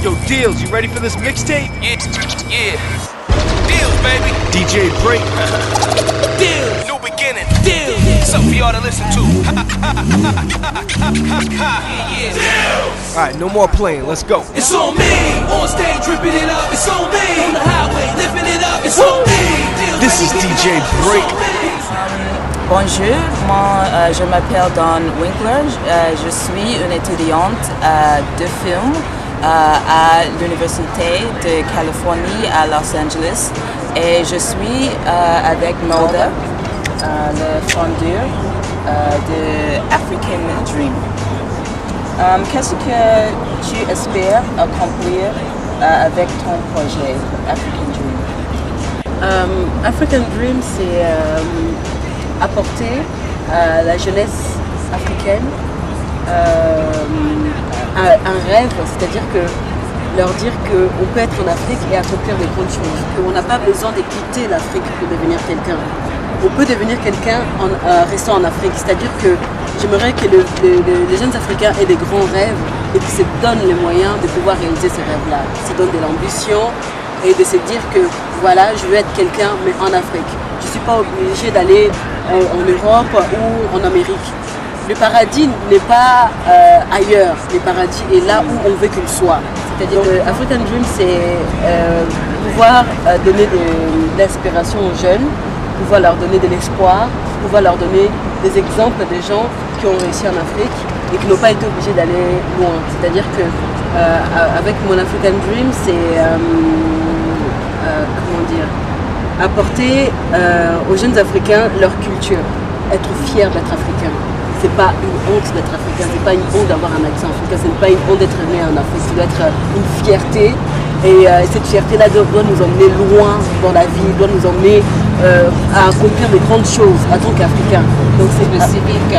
Yo, Deals, you ready for this mixtape? Yeah. Deals, baby. DJ Break. Deals. New beginning. Deals. Something for y'all to listen to. All right, no more playing. Let's go. It's on me. On stage, ripping it up. It's on me. On the highway, lifting it up. It's on me. This is DJ Break. Bonjour, moi je m'appelle Dawn Winkler, je suis une étudiante de film à l'Université de Californie à Los Angeles et je suis avec Melda, le fondeur de African Dream. Qu'est-ce que tu espères accomplir avec ton projet African Dream? African Dream, c'est apporter à la jeunesse africaine un rêve, c'est-à-dire que leur dire qu'on peut être en Afrique et accomplir des grandes choses, qu'on n'a pas besoin de quitter l'Afrique pour devenir quelqu'un. On peut devenir quelqu'un en restant en Afrique, c'est-à-dire que j'aimerais que les jeunes Africains aient des grands rêves et qu'ils se donnent les moyens de pouvoir réaliser ces rêves-là, se donnent de l'ambition et de se dire que voilà, je veux être quelqu'un mais en Afrique. Je ne suis pas obligée d'aller en Europe ou en Amérique. Le paradis n'est pas ailleurs, le paradis est là où on veut qu'il soit. C'est-à-dire que African Dream, c'est pouvoir donner de l'inspiration aux jeunes, pouvoir leur donner de l'espoir, pouvoir leur donner des exemples des gens qui ont réussi en Afrique et qui n'ont pas été obligés d'aller loin. C'est-à-dire que avec mon African Dream, c'est comment dire, apporter aux jeunes Africains leur culture, être fiers d'être africains. C'est pas une honte d'être africain, c'est pas une honte d'avoir un accent africain, c'est pas une honte d'être né en Afrique, ça doit être une fierté. Et cette fierté-là doit nous emmener loin dans la vie, doit nous emmener à accomplir de grandes choses en tant qu'Africains. Donc c'est spécifique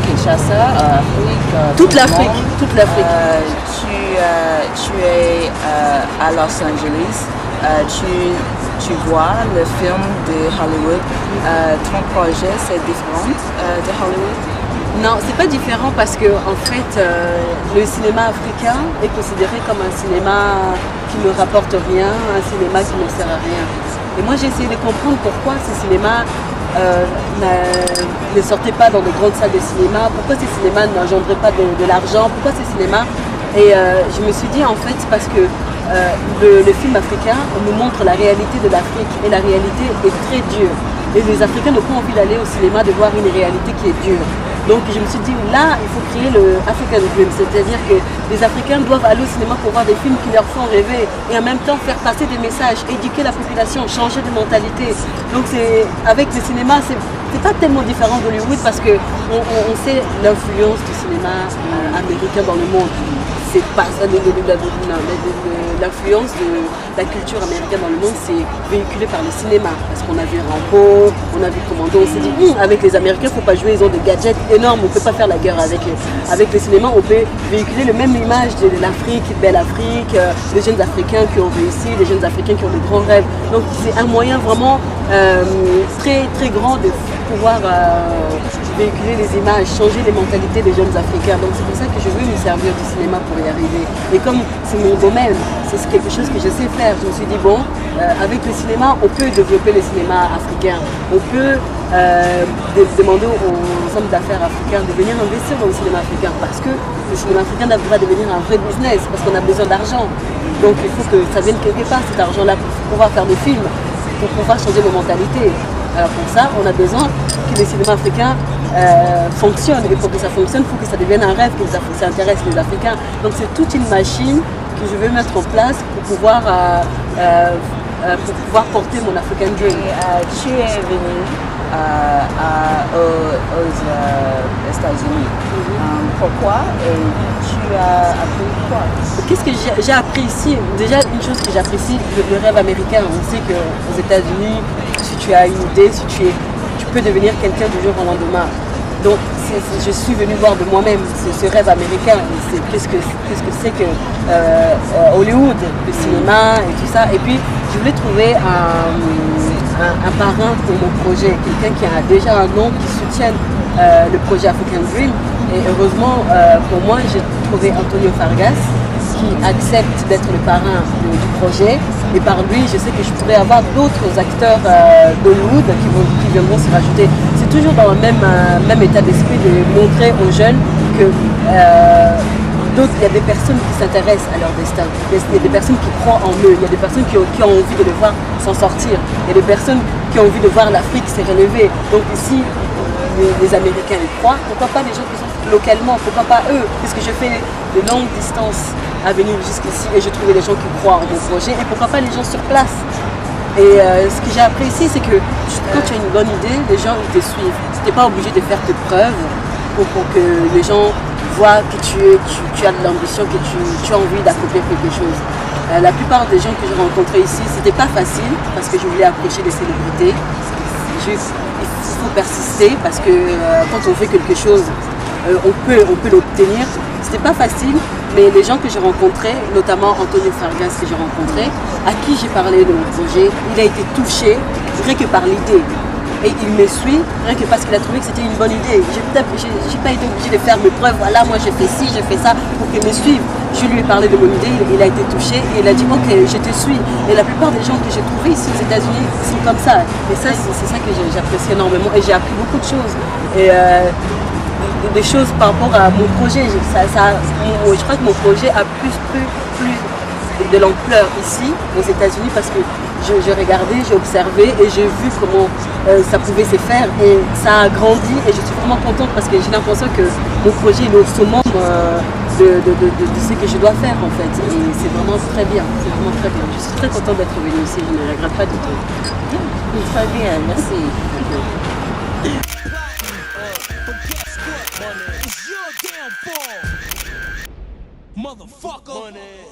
Kinshasa, Afrique, toute l'Afrique. Tu es à Los Angeles, tu vois le film de Hollywood. Ton projet c'est différent de Hollywood? Non, c'est pas différent parce que en fait, le cinéma africain est considéré comme un cinéma qui ne rapporte rien, un cinéma qui ne sert à rien. Et moi, j'ai essayé de comprendre pourquoi ce cinéma ne sortait pas dans de grandes salles de cinéma, pourquoi ces cinémas n'engendraient pas de l'argent, pourquoi ces cinémas. Et je me suis dit en fait parce que le film africain nous montre la réalité de l'Afrique et la réalité est très dure. Et les Africains n'ont pas envie d'aller au cinéma de voir une réalité qui est dure. Donc je me suis dit, là, il faut créer le African Dream, c'est-à-dire que les Africains doivent aller au cinéma pour voir des films qui leur font rêver et en même temps faire passer des messages, éduquer la population, changer de mentalité. Donc avec le cinéma, c'est pas tellement différent d'Hollywood parce qu'on sait l'influence du cinéma américain dans le monde. C'est pas ça, l'influence de la culture américaine dans le monde, c'est véhiculé par le cinéma. Parce qu'on a vu Rambo, on a vu Commando, on s'est dit, avec les Américains, il ne faut pas jouer, ils ont des gadgets énormes, on ne peut pas faire la guerre avec eux. Avec le cinéma, on peut véhiculer le même image de l'Afrique, belle Afrique, des jeunes Africains qui ont réussi, des jeunes Africains qui ont de grands rêves. Donc c'est un moyen vraiment très très grand de pouvoir véhiculer les images, changer les mentalités des jeunes Africains. Donc c'est pour ça que je veux me servir du cinéma pour y arriver. Et comme c'est mon domaine, c'est quelque chose que je sais faire, je me suis dit bon, avec le cinéma, on peut développer le cinéma africain. On peut demander aux hommes d'affaires africains de venir investir dans le cinéma africain parce que le cinéma africain devra devenir un vrai business parce qu'on a besoin d'argent. Donc il faut que ça vienne quelque part cet argent-là pour pouvoir faire des films, pour pouvoir changer les mentalités. Alors pour ça, on a besoin que le cinéma africain fonctionne. Et pour que ça fonctionne, il faut que ça devienne un rêve, que ça intéresse les Africains. Donc c'est toute une machine que je veux mettre en place pour pouvoir porter mon African Dream. Et, tu es venu aux États-Unis. Pourquoi et tu as appris quoi? Qu'est-ce que j'ai appris ici? Déjà, une chose que j'apprécie, le rêve américain. On sait qu'aux États-Unis, si tu as une idée, si tu peux devenir quelqu'un du jour au lendemain. Donc, je suis venue voir de moi-même ce rêve américain. Qu'est-ce que c'est que Hollywood, le cinéma et tout ça. Et puis, je voulais trouver un parrain pour mon projet, quelqu'un qui a déjà un nom, qui soutienne le projet African Dream. Et heureusement, pour moi, j'ai trouvé Antonio Fargas, qui accepte d'être le parrain du projet. Et par lui, je sais que je pourrais avoir d'autres acteurs d'Hollywood qui viendront se rajouter. C'est toujours dans le même état d'esprit de montrer aux jeunes que il y a des personnes qui s'intéressent à leur destin. Il y a des personnes qui croient en eux. Il y a des personnes qui ont envie de les voir s'en sortir. Il y a des personnes qui ont envie de voir l'Afrique se relever. Donc ici, les Américains y croient. Pourquoi pas les gens qui sont localement? Pourquoi pas eux? Puisque je fais de longues distances à venir jusqu'ici et je trouvais des gens qui croient en mon projet. Et pourquoi pas les gens sur place? Et ce que j'ai appris ici, c'est que quand tu as une bonne idée, les gens ils te suivent. Tu n'es pas obligé de faire tes preuves pour que les gens voient que tu as de l'ambition, que tu as envie d'accomplir quelque chose. La plupart des gens que j'ai rencontrés ici, c'était pas facile parce que je voulais approcher des célébrités. Il faut persister parce que quand on fait quelque chose, on peut l'obtenir. C'était pas facile, mais les gens que j'ai rencontrés, notamment Antonio Fargas que j'ai rencontré, à qui j'ai parlé de mon projet, il a été touché rien que par l'idée. Et il me suit rien que parce qu'il a trouvé que c'était une bonne idée. J'ai pas été obligée de faire mes preuves. Voilà, moi j'ai fait ci, j'ai fait ça pour qu'il me suive. Je lui ai parlé de mon idée, il a été touché et il a dit ok, je te suis. Et la plupart des gens que j'ai trouvés ici aux États-Unis sont comme ça. Et ça, c'est ça que j'apprécie énormément. Et j'ai appris beaucoup de choses. Et des choses par rapport à mon projet. Je crois que mon projet a plus de l'ampleur ici aux États-Unis parce que j'ai regardé, j'ai observé et j'ai vu comment ça pouvait se faire et ça a grandi et je suis vraiment contente parce que j'ai l'impression que mon projet est au summum de ce que je dois faire en fait et c'est vraiment très bien, Je suis très contente d'être venue ici, je ne regrette pas du tout. Très bien, merci. Motherfucker. Money.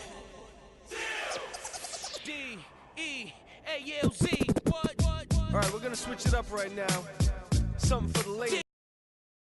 D-E-A-L-Z. What? All right, we're gonna switch it up right now. Something for the ladies.